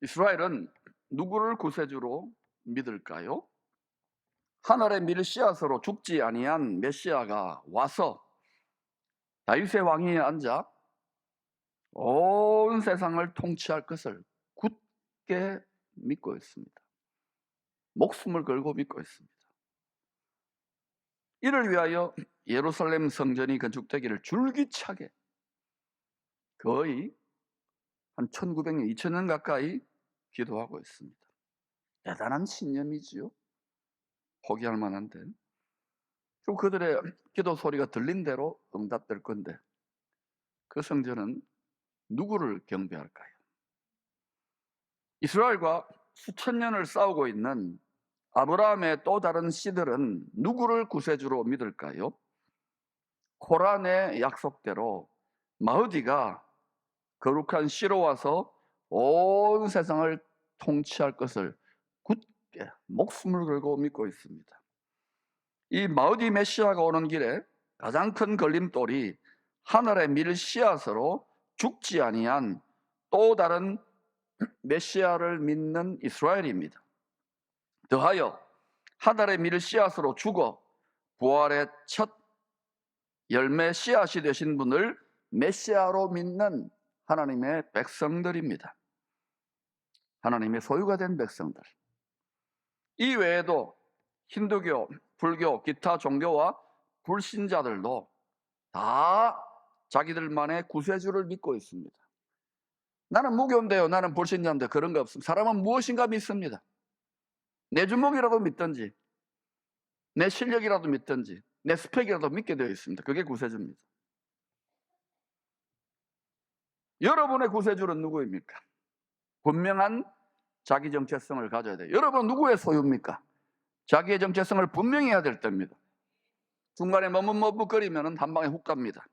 이스라엘은 누구를 구세주로 믿을까요? 하늘의 밀씨앗으로 죽지 아니한 메시아가 와서 다윗의 왕위에 앉아 온 세상을 통치할 것을 굳게 믿고 있습니다. 목숨을 걸고 믿고 있습니다. 이를 위하여 예루살렘 성전이 건축되기를 줄기차게 거의 한 1900년, 2000년 가까이 기도하고 있습니다. 대단한 신념이지요. 포기할 만한데. 그리고 그들의 기도 소리가 들린 대로 응답될 건데 그 성전은 누구를 경배할까요? 이스라엘과 수천 년을 싸우고 있는 아브라함의 또 다른 씨들은 누구를 구세주로 믿을까요? 코란의 약속대로 마흐디가 거룩한 씨로 와서 온 세상을 통치할 것을 굳게 목숨을 걸고 믿고 있습니다. 이 마흐디 메시아가 오는 길에 가장 큰 걸림돌이 하늘의 밀씨앗으로 죽지 아니한 또 다른 메시아를 믿는 이스라엘입니다. 더하여 하늘의 밀씨앗으로 죽어 부활의 첫 열매 씨앗이 되신 분을 메시아로 믿는 하나님의 백성들입니다. 하나님의 소유가 된 백성들. 이 외에도 힌두교, 불교, 기타 종교와 불신자들도 다 자기들만의 구세주를 믿고 있습니다. 나는 무교인데요, 나는 불신자인데 그런 거 없습니다. 사람은 무엇인가 믿습니다. 내 주먹이라도 믿든지 내 실력이라도 믿든지 내 스펙이라도 믿게 되어 있습니다. 그게 구세주입니다. 여러분의 구세주는 누구입니까? 분명한 자기 정체성을 가져야 돼요. 여러분 누구의 소유입니까? 자기의 정체성을 분명히 해야 될 때입니다. 중간에 머뭇머뭇거리면 한 방에 훅 갑니다.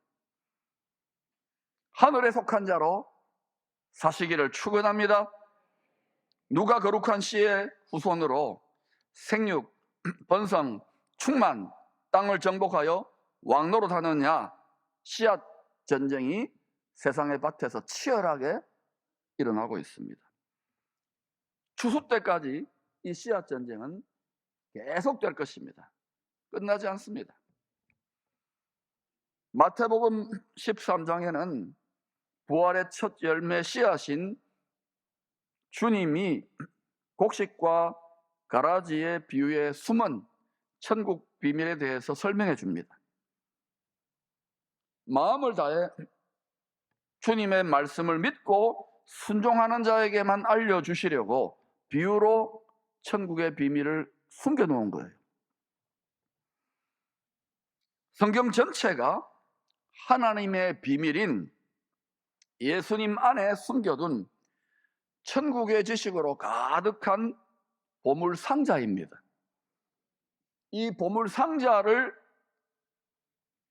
하늘에 속한 자로 사시기를 축원합니다. 누가 거룩한 씨의 후손으로 생육, 번성, 충만, 땅을 정복하여 왕노릇하느냐. 씨앗 전쟁이 세상의 밭에서 치열하게 일어나고 있습니다. 추수 때까지 이 씨앗 전쟁은 계속될 것입니다. 끝나지 않습니다. 마태복음 13장에는 부활의 첫 열매 씨앗인 주님이 곡식과 가라지의 비유에 숨은 천국 비밀에 대해서 설명해 줍니다. 마음을 다해 주님의 말씀을 믿고 순종하는 자에게만 알려주시려고 비유로 천국의 비밀을 숨겨놓은 거예요. 성경 전체가 하나님의 비밀인 예수님 안에 숨겨둔 천국의 지식으로 가득한 보물 상자입니다. 이 보물 상자를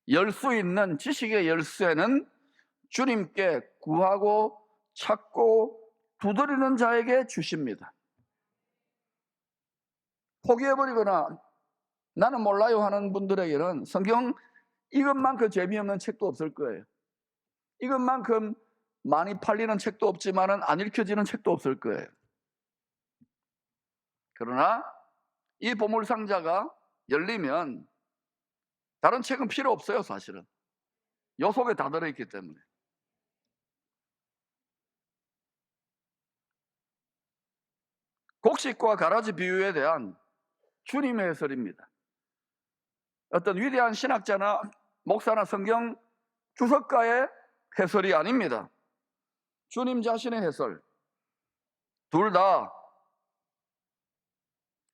열 수 있는 지식의 열쇠는 주님께 구하고 찾고 두드리는 자에게 주십니다. 포기해버리거나 나는 몰라요 하는 분들에게는 성경 이것만큼 재미없는 책도 없을 거예요. 이것만큼 많이 팔리는 책도 없지만 안 읽혀지는 책도 없을 거예요. 그러나 이 보물상자가 열리면 다른 책은 필요 없어요. 사실은 요 속에 다 들어있기 때문에. 곡식과 가라지 비유에 대한 주님의 해설입니다. 어떤 위대한 신학자나 목사나 성경 주석가의 해설이 아닙니다. 주님 자신의 해설. 둘 다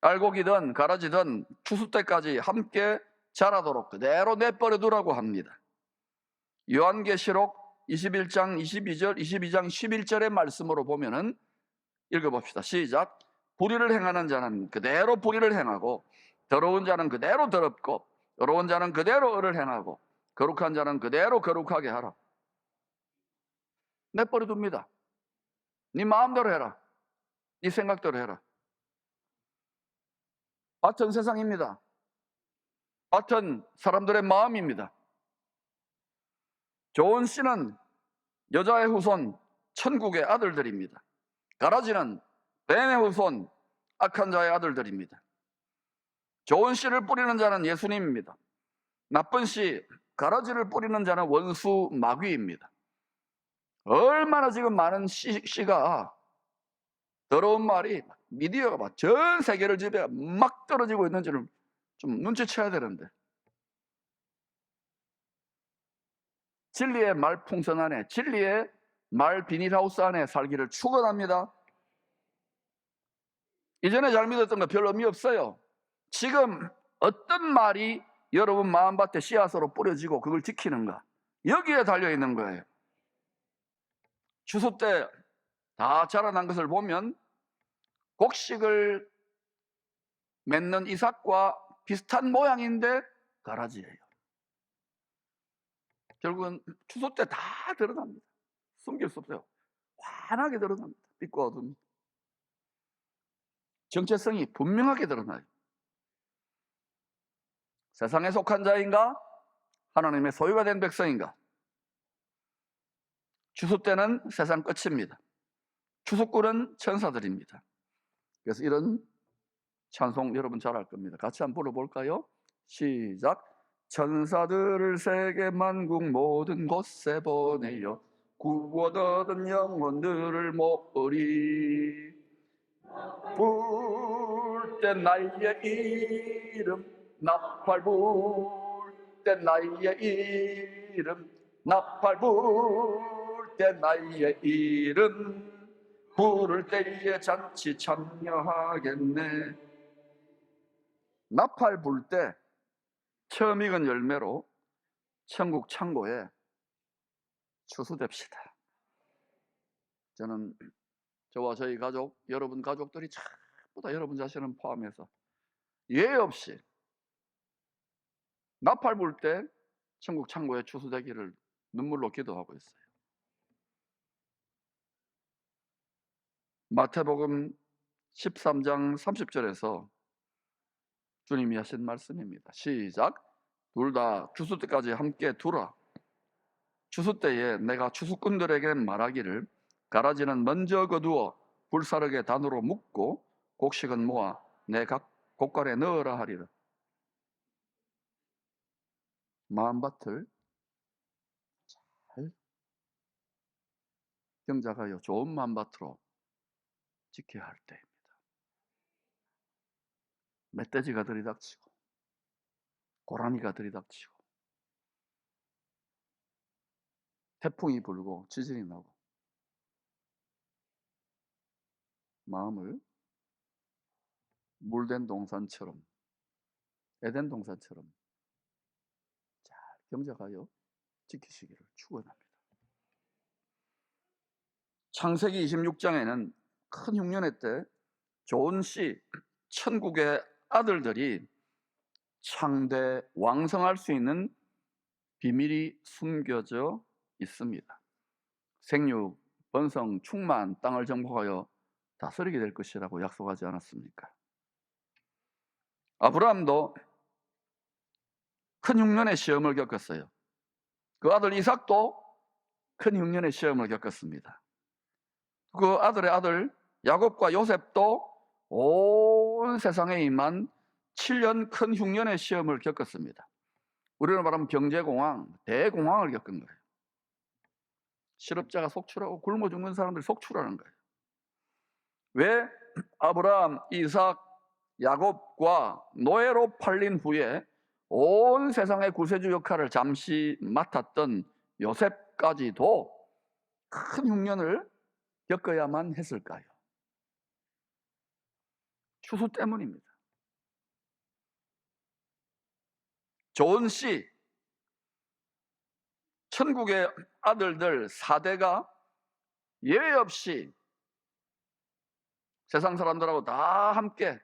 알곡이든 가라지든 추수 때까지 함께 자라도록 그대로 내버려 두라고 합니다. 요한계시록 21장 22절, 22장 11절의 말씀으로 보면은 읽어봅시다. 시작. 불의를 행하는 자는 그대로 불의를 행하고 더러운 자는 그대로 더럽고 의로운 자는 그대로 의를 행하고 거룩한 자는 그대로 거룩하게 하라. 내버려 둡니다. 네 마음대로 해라. 네 생각대로 해라. 밭은 세상입니다. 밭은 사람들의 마음입니다. 좋은 씨는 여자의 후손 천국의 아들들입니다. 가라지는 뱀의 후손, 악한 자의 아들들입니다. 좋은 씨를 뿌리는 자는 예수님입니다. 나쁜 씨, 가라지를 뿌리는 자는 원수 마귀입니다. 얼마나 지금 많은 씨가, 더러운 말이, 미디어가 막 전 세계를 지배 막 떨어지고 있는지를 좀 눈치채야 되는데, 진리의 말풍선 안에, 진리의 말 비닐하우스 안에 살기를 축원합니다. 이전에 잘 믿었던 거 별 의미 없어요. 지금 어떤 말이 여러분 마음밭에 씨앗으로 뿌려지고 그걸 지키는가, 여기에 달려있는 거예요. 추수 때 다 자라난 것을 보면 곡식을 맺는 이삭과 비슷한 모양인데 가라지예요. 결국은 추수 때 다 드러납니다. 숨길 수 없어요. 환하게 드러납니다. 빛과 어둠이. 정체성이 분명하게 드러나요. 세상에 속한 자인가? 하나님의 소유가 된 백성인가? 추수 때는 세상 끝입니다. 추수꾼은 천사들입니다. 그래서 이런 찬송 여러분 잘 알 겁니다. 같이 한번 불러볼까요? 시작. 천사들을 세계 만국 모든 곳에 보내어 구원 얻은 영혼들을 모으리. 불 때 나의 이름, 나팔 불 때 나의 이름, 나팔 불 때 나의 이름, 부를 때에 잔치 참여하겠네. 나팔 불 때 처음 익은 열매로 천국 창고에 추수됩시다. 저는 저와 저희 가족, 여러분 가족들이 전부 다 여러분 자신을 포함해서 예외 없이 나팔 불 때 천국 창고에 추수되기를 눈물로 기도하고 있어요. 마태복음 13장 30절에서 주님이 하신 말씀입니다. 시작. 둘 다 추수 때까지 함께 두라. 추수 때에 내가 추수꾼들에게 말하기를 가라지는 먼저 거두어 불사르게 단으로 묶고 곡식은 모아 내 각 곡간에 넣으라 하리라. 마음밭을 잘 경작하여 좋은 마음밭으로 지켜야 할 때입니다. 멧돼지가 들이닥치고 고라니가 들이닥치고 태풍이 불고 지진이 나고 마음을 물된 동산처럼, 에덴 동산처럼 잘 경작하여 지키시기를 축원합니다. 창세기 26장에는 큰 흉년의 때 좋은 씨, 천국의 아들들이 창대 왕성할 수 있는 비밀이 숨겨져 있습니다. 생육, 번성, 충만, 땅을 정복하여 다스리게 될 것이라고 약속하지 않았습니까? 아브라함도 큰 흉년의 시험을 겪었어요. 그 아들 이삭도 큰 흉년의 시험을 겪었습니다. 그 아들의 아들 야곱과 요셉도 온 세상에 임한 7년 큰 흉년의 시험을 겪었습니다. 우리는 말하면 경제공황, 대공황을 겪은 거예요. 실업자가 속출하고 굶어 죽는 사람들이 속출하는 거예요. 왜? 아브라함, 이삭, 야곱과 노예로 팔린 후에 온 세상의 구세주 역할을 잠시 맡았던 요셉까지도 큰 흉년을 겪어야만 했을까요? 추수 때문입니다. 좋은 씨, 천국의 아들들 4대가 예외 없이 세상 사람들하고 다 함께,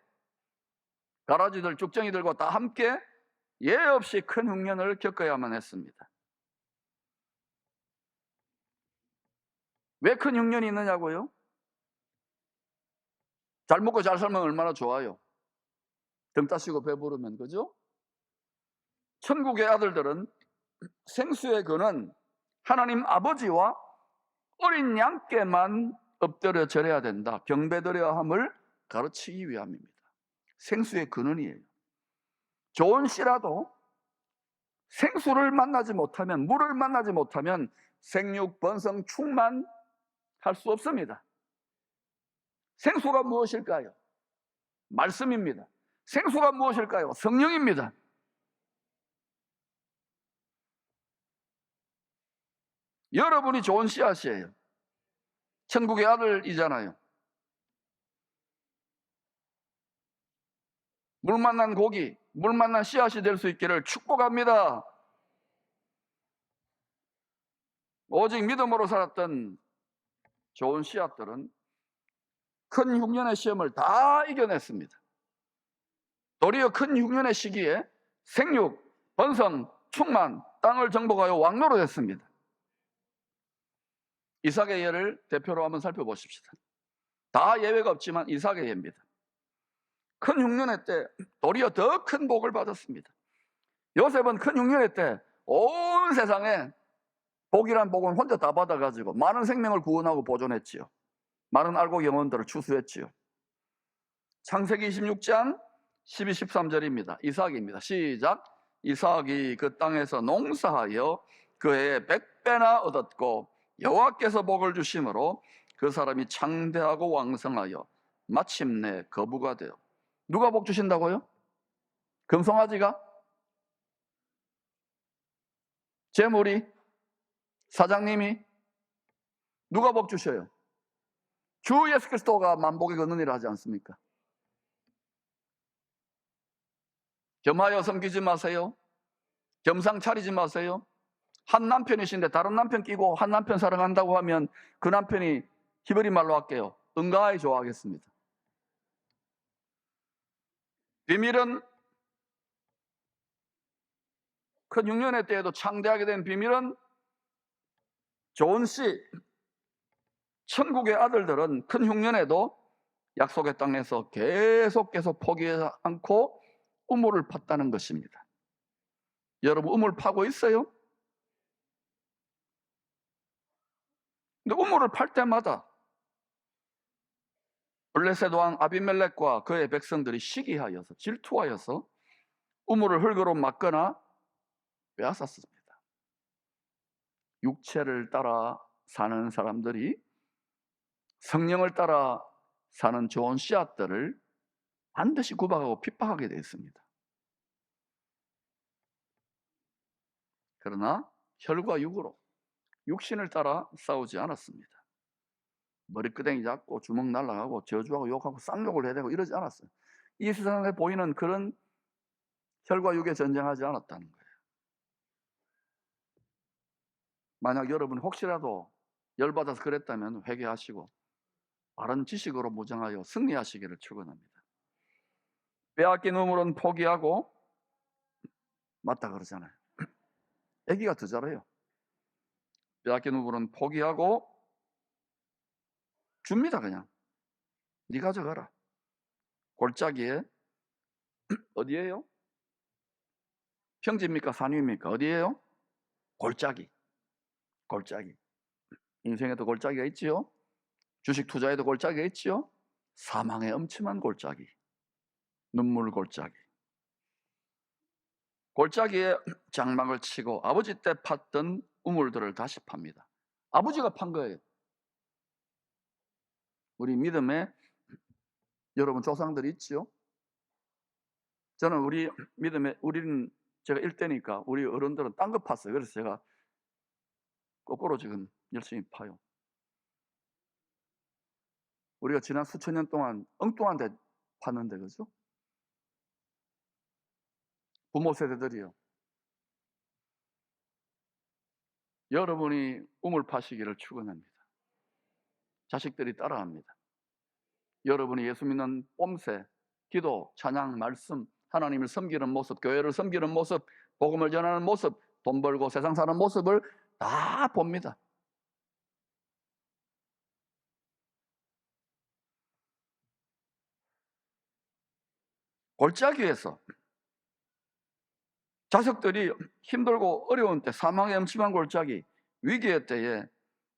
가라지들, 쭉정이들과 다 함께 예외 없이 큰 흉년을 겪어야만 했습니다. 왜 큰 흉년이 있느냐고요? 잘 먹고 잘 살면 얼마나 좋아요. 등 따시고 배부르면, 그죠? 천국의 아들들은 생수의 근원 하나님 아버지와 어린 양께만 엎드려 절해야 된다, 경배드려야 함을 가르치기 위함입니다. 생수의 근원이에요. 좋은 씨라도 생수를 만나지 못하면, 물을 만나지 못하면 생육, 번성, 충만할 수 없습니다. 생수가 무엇일까요? 말씀입니다. 생수가 무엇일까요? 성령입니다. 여러분이 좋은 씨앗이에요. 천국의 아들이잖아요. 물 만난 고기, 물 만난 씨앗이 될 수 있기를 축복합니다. 오직 믿음으로 살았던 좋은 씨앗들은 큰 흉년의 시험을 다 이겨냈습니다. 도리어 큰 흉년의 시기에 생육, 번성, 충만, 땅을 정복하여 왕노로 됐습니다. 이삭의 예를 대표로 한번 살펴보십시다. 다 예외가 없지만 이삭의 예입니다. 큰 흉년의 때 도리어 더 큰 복을 받았습니다. 요셉은 큰 흉년의 때 온 세상에 복이란 복은 혼자 다 받아가지고 많은 생명을 구원하고 보존했지요. 많은 알곡 영혼들을 추수했지요. 창세기 26장 12, 13절입니다. 이삭입니다. 시작. 이삭이 그 땅에서 농사하여 그 해에 100배나 얻었고 여호와께서 복을 주심으로 그 사람이 창대하고 왕성하여 마침내 거부가 되어. 누가 복 주신다고요? 금송아지가? 재물이? 사장님이? 누가 복 주셔요? 주 예수 그리스도가 만복의 근원이라 하지 않습니까? 겸하여 섬기지 마세요. 겸상 차리지 마세요. 한 남편이신데 다른 남편 끼고 한 남편 사랑한다고 하면 그 남편이 히브리 말로 할게요, 은가히 좋아하겠습니다. 비밀은, 큰 흉년의 때에도 창대하게 된 비밀은, 좋은 씨, 천국의 아들들은 큰 흉년에도 약속의 땅에서 계속 포기하지 않고 우물을 팠다는 것입니다. 여러분, 우물 파고 있어요? 근데 우물을 팔 때마다 블레셋 왕 아비멜렉과 그의 백성들이 시기하여서, 질투하여서 우물을 흙으로 막거나 빼앗았습니다. 육체를 따라 사는 사람들이 성령을 따라 사는 좋은 씨앗들을 반드시 구박하고 핍박하게 되어 있습니다. 그러나 혈과 육으로, 육신을 따라 싸우지 않았습니다. 머리끄댕이 잡고 주먹 날라가고 저주하고 욕하고 쌍욕을 해대고 이러지 않았어요. 이 세상에 보이는 그런 혈과 육에 전쟁하지 않았다는 거예요. 만약 여러분이 혹시라도 열받아서 그랬다면 회개하시고 바른 지식으로 무장하여 승리하시기를 축원합니다. 빼앗긴 우물은 포기하고, 맞다 그러잖아요. 애기가 더 잘해요. 빼앗긴 우물은 포기하고 줍니다. 그냥 네 가져가라. 골짜기에, 어디예요? 평지입니까? 산 위입니까? 어디예요? 골짜기. 골짜기. 인생에도 골짜기가 있지요. 주식 투자에도 골짜기가 있지요. 사망의 엄침한 골짜기, 눈물 골짜기. 골짜기에 장막을 치고 아버지 때 팠던 우물들을 다시 팝니다. 아버지가 판 거예요. 우리 믿음에 여러분 조상들이 있지요. 저는 우리 믿음에, 우리는 제가 1대니까 우리 어른들은 딴 거 팠어요. 그래서 제가 거꾸로 지금 열심히 파요. 우리가 지난 수천 년 동안 엉뚱한 데 팠는데, 그죠? 부모 세대들이요. 여러분이 우물 파시기를 축원합니다. 자식들이 따라합니다. 여러분이 예수 믿는 뽐새, 기도, 찬양, 말씀, 하나님을 섬기는 모습, 교회를 섬기는 모습, 복음을 전하는 모습, 돈 벌고 세상 사는 모습을 다 봅니다. 골짜기에서 자식들이 힘들고 어려운 때, 사망의 엄침한 골짜기, 위기의 때에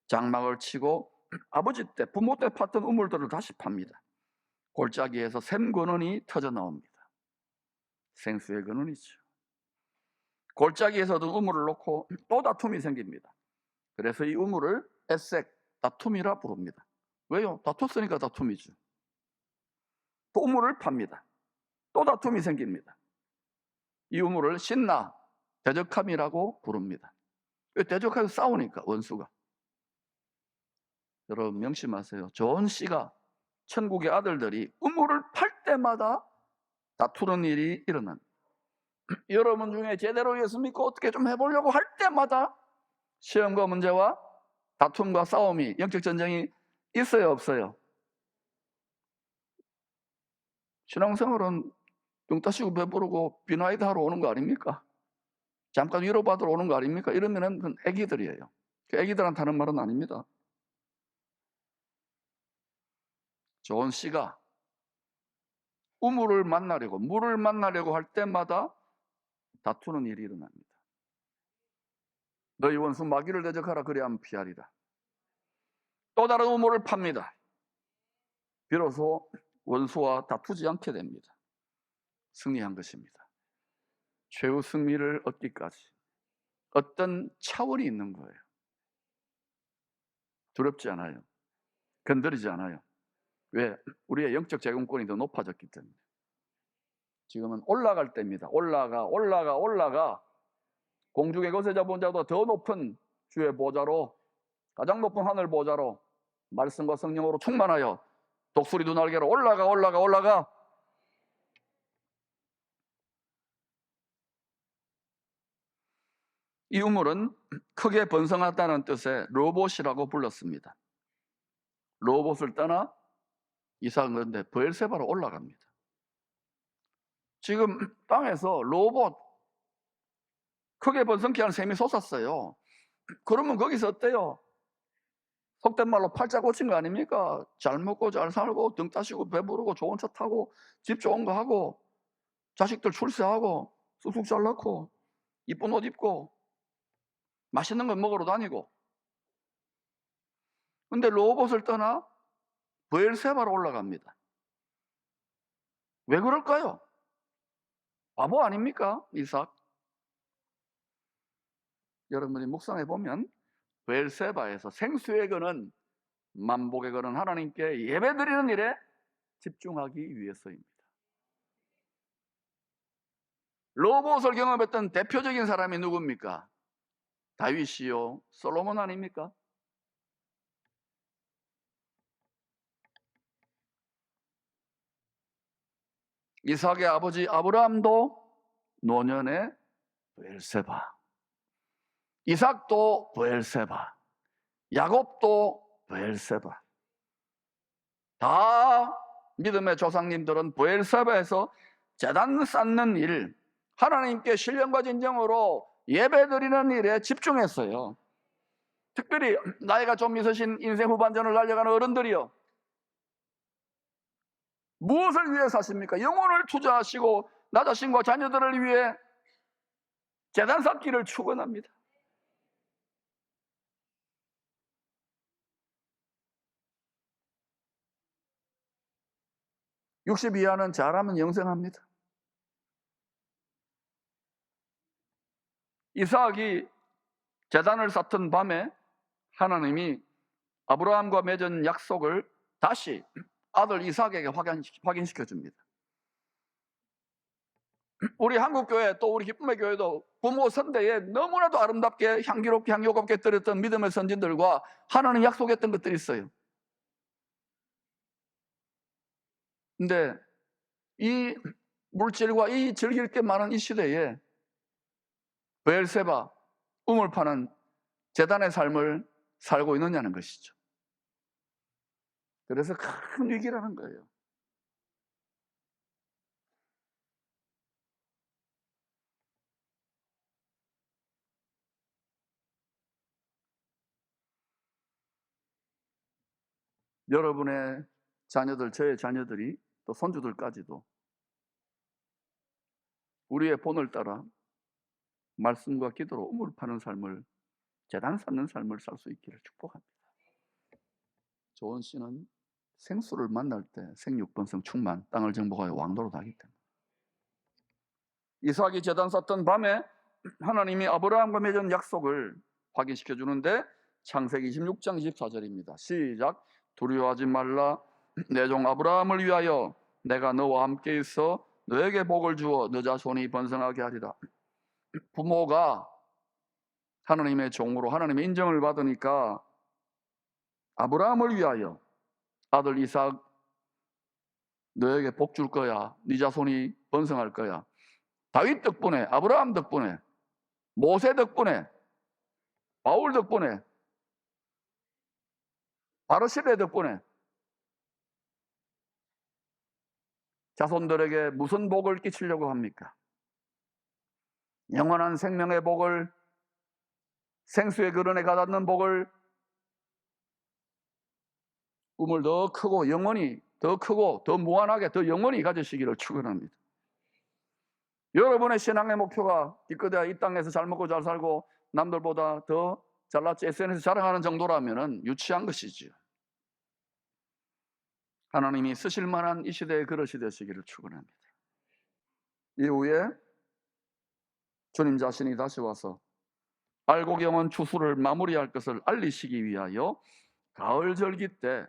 장막을 치고 아버지 때, 부모 때 팠던 우물들을 다시 팝니다. 골짜기에서 샘 근원이 터져 나옵니다. 생수의 근원이죠. 골짜기에서도 우물을 놓고 또 다툼이 생깁니다. 그래서 이 우물을 에색, 다툼이라 부릅니다. 왜요? 다퉜으니까 다툼이죠. 또 우물을 팝니다. 또 다툼이 생깁니다. 이 우물을 신나, 대적함이라고 부릅니다. 대적해서 싸우니까, 원수가. 여러분 명심하세요. 존 씨가 천국의 아들들이 우물을 팔 때마다 다투는 일이 일어납니다. 여러분 중에 제대로 예수 믿고 어떻게 좀 해보려고 할 때마다 시험과 문제와 다툼과 싸움이, 영적 전쟁이 있어요, 없어요? 신앙생활은 똥 따시고 배부르고 비나이드 하러 오는 거 아닙니까? 잠깐 위로받으러 오는 거 아닙니까? 이러면은 그건 애기들이에요. 애기들한테 하는 말은 아닙니다. 존 씨가 우물을 만나려고, 물을 만나려고 할 때마다 다투는 일이 일어납니다. 너희 원수 마귀를 대적하라, 그리하면 피하리라. 또 다른 우물을 팝니다. 비로소 원수와 다투지 않게 됩니다. 승리한 것입니다. 최후 승리를 얻기까지 어떤 차원이 있는 거예요. 두렵지 않아요. 건드리지 않아요. 왜? 우리의 영적 제공권이 더 높아졌기 때문에. 지금은 올라갈 때입니다. 올라가. 공중의 것에 잡은 자보다 더 높은 주의 보좌로, 가장 높은 하늘 보좌로 말씀과 성령으로 충만하여 독수리 두 날개로 올라가. 이 우물은 크게 번성하다는 뜻의 로봇이라고 불렀습니다. 로봇을 떠나 이삭은 그런데 브엘세바로 올라갑니다. 지금 땅에서 로봇 크게 번성케 하는 셈이 솟았어요. 그러면 거기서 어때요? 속된 말로 팔자 고친 거 아닙니까? 잘 먹고 잘 살고 등 따시고 배부르고 좋은 차 타고 집 좋은 거 하고 자식들 출세하고 쑥쑥 잘 낳고 이쁜 옷 입고 맛있는 거 먹으러 다니고. 근데 로봇을 떠나 브엘세바로 올라갑니다. 왜 그럴까요? 바보 아닙니까? 이삭. 여러분이 묵상해 보면 브엘세바에서 생수의 근원, 만복의 근원, 하나님께 예배드리는 일에 집중하기 위해서입니다. 로봇을 경험했던 대표적인 사람이 누굽니까? 다윗이요, 솔로몬 아닙니까? 이삭의 아버지 아브라함도 노년의 브엘세바, 이삭도 브엘세바, 야곱도 브엘세바. 다 믿음의 조상님들은 브엘세바에서 제단 쌓는 일, 하나님께 신령과 진정으로 예배드리는 일에 집중했어요. 특별히 나이가 좀 있으신 인생 후반전을 달려가는 어른들이요, 무엇을 위해 사십니까? 영혼을 투자하시고 나 자신과 자녀들을 위해 제단 쌓기를 축원합니다. (60) 이하는 잘하면 영생합니다. 이삭이 제단을 쌓던 밤에 하나님이 아브라함과 맺은 약속을 다시 아들 이삭에게 확인시켜 줍니다. 우리 한국교회 또 우리 기쁨의 교회도 부모 선대에 너무나도 아름답게 향기롭게 드렸던 믿음의 선진들과 하나님 약속했던 것들이 있어요. 근데 이 물질과 이 즐길 게 많은 이 시대에 브엘세바, 우물 파는 제단의 삶을 살고 있느냐는 것이죠. 그래서 큰 위기라는 거예요. 여러분의 자녀들, 저의 자녀들이, 또 손주들까지도 우리의 본을 따라 말씀과 기도로 우물 파는 삶을, 제단 쌓는 삶을 살 수 있기를 축복합니다. 조원 씨는 생수를 만날 때 생육번성 충만, 땅을 정복하여 왕도로 가기 때문에. 이삭이 제단 쌓던 밤에 하나님이 아브라함과 맺은 약속을 확인시켜 주는데 창세기 26장 24절입니다. 시작. 두려워하지 말라. 내 종 아브라함을 위하여 내가 너와 함께 있어 너에게 복을 주어 너 자손이 번성하게 하리라. 부모가 하나님의 종으로 하나님의 인정을 받으니까 아브라함을 위하여 아들 이삭 너에게 복 줄 거야. 네 자손이 번성할 거야. 다윗 덕분에, 아브라함 덕분에, 모세 덕분에, 바울 덕분에, 바르실레 덕분에 자손들에게 무슨 복을 끼치려고 합니까? 영원한 생명의 복을, 생수의 그런에 가닿는 복을, 꿈을 더 크고 영원히 더 크고 더 무한하게 더 영원히 가지시기를 축원합니다. 여러분의 신앙의 목표가 기껏해야 이 땅에서 잘 먹고 잘 살고 남들보다 더 잘났지 SNS 자랑하는 정도라면 유치한 것이지요. 하나님이 쓰실 만한 이 시대의 그릇이 되시기를 축원합니다. 이후에 주님 자신이 다시 와서 알곡경은 추수를 마무리할 것을 알리시기 위하여 가을 절기 때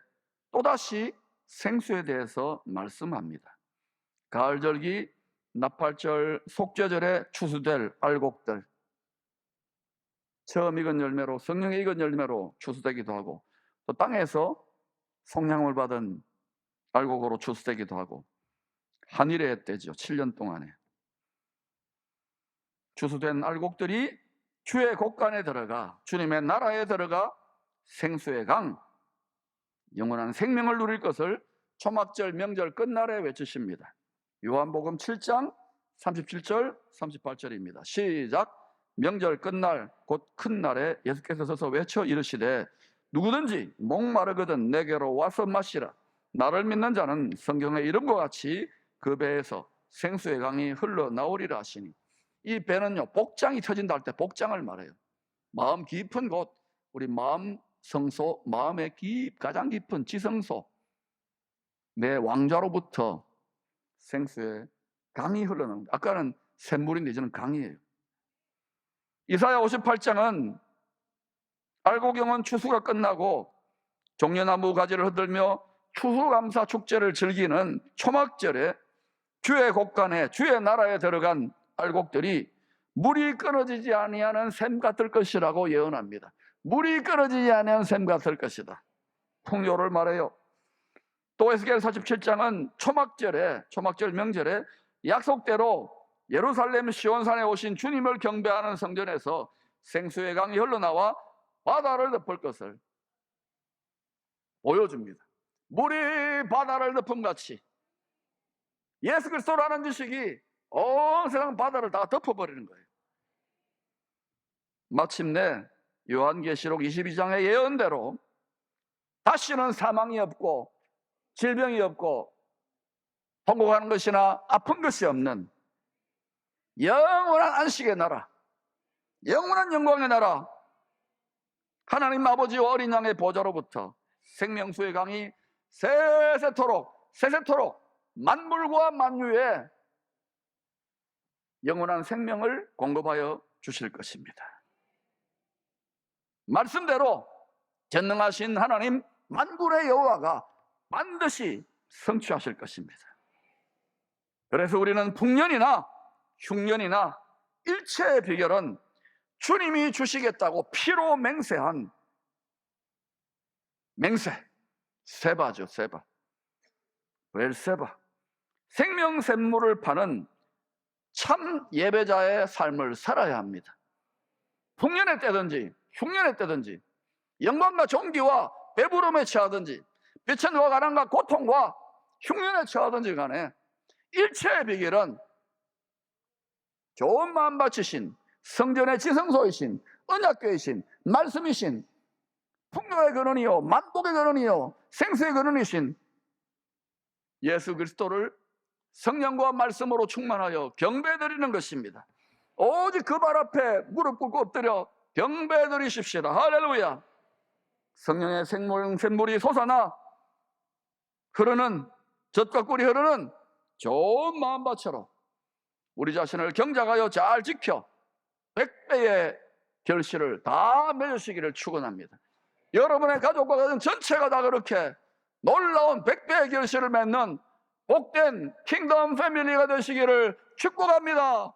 또다시 생수에 대해서 말씀합니다. 가을 절기, 나팔절, 속죄절에 추수될 알곡들, 처음 익은 열매로, 성령의 익은 열매로 추수되기도 하고, 또 땅에서 성량을 받은 알곡으로 추수되기도 하고, 한일의 때죠. 7년 동안에 추수된 알곡들이 주의 곳간에 들어가 주님의 나라에 들어가 생수의 강, 영원한 생명을 누릴 것을 초막절 명절 끝날에 외치십니다. 요한복음 7장 37절 38절입니다. 시작. 명절 끝날 곧 큰 날에 예수께서 서서 외쳐 이르시되 누구든지 목마르거든 내게로 와서 마시라. 나를 믿는 자는 성경의 이름과 같이 그 배에서 생수의 강이 흘러나오리라 하시니, 이 배는요 복장이 터진다 할 때 복장을 말해요. 마음 깊은 곳, 우리 마음 성소, 마음의 가장 깊은 지성소, 내 왕좌로부터 생수의 강이 흘러나옵니다. 아까는 샘물인데 이제는 강이에요. 이사야 58장은 알곡경은 추수가 끝나고 종려나무 가지를 흔들며 추수감사 축제를 즐기는 초막절에 주의 곳간에 주의 나라에 들어간 알곡들이 물이 끊어지지 아니하는 샘 같을 것이라고 예언합니다. 물이 끊어지지 아니하는 샘 같을 것이다. 풍요를 말해요. 또 에스겔 47장은 초막절 명절에 약속대로 예루살렘 시온산에 오신 주님을 경배하는 성전에서 생수의 강이 흘러나와 바다를 덮을 것을 보여줍니다. 물이 바다를 덮은 같이 예수 그리스도라는 지식이 온 세상 바다를 다 덮어버리는 거예요. 마침내 요한계시록 22장의 예언대로 다시는 사망이 없고 질병이 없고 통곡하는 것이나 아픈 것이 없는 영원한 안식의 나라, 영원한 영광의 나라, 하나님 아버지와 어린 양의 보좌로부터 생명수의 강이 세세토록 만물과 만유에 영원한 생명을 공급하여 주실 것입니다. 말씀대로 전능하신 하나님 만군의 여호와가 반드시 성취하실 것입니다. 그래서 우리는 풍년이나 흉년이나 일체의 비결은 주님이 주시겠다고 피로 맹세한 세바죠. 세바, 웰세바, 생명샘물을 파는 참 예배자의 삶을 살아야 합니다. 풍년의 때든지 흉년의 때든지 영광과 존귀와 배부름에 처하든지 비천과 가난과 고통과 흉년에 처하든지 간에 일체의 비결은 좋은 마음 바치신 성전의 지성소이신 언약궤이신 말씀이신 풍요의 근원이요 만복의 근원이요 생수의 근원이신 예수 그리스도를 성령과 말씀으로 충만하여 경배드리는 것입니다. 오직 그 발 앞에 무릎 꿇고 엎드려 경배드리십시다. 할렐루야. 성령의 샘물이 솟아나 흐르는, 젖과 꿀이 흐르는 좋은 마음밭처럼 우리 자신을 경작하여 잘 지켜 100배의 결실을 다 맺으시기를 축원합니다. 여러분의 가족과 가정 전체가 다 그렇게 놀라운 100배의 결실을 맺는 복된 킹덤 패밀리가 되시기를 축복합니다.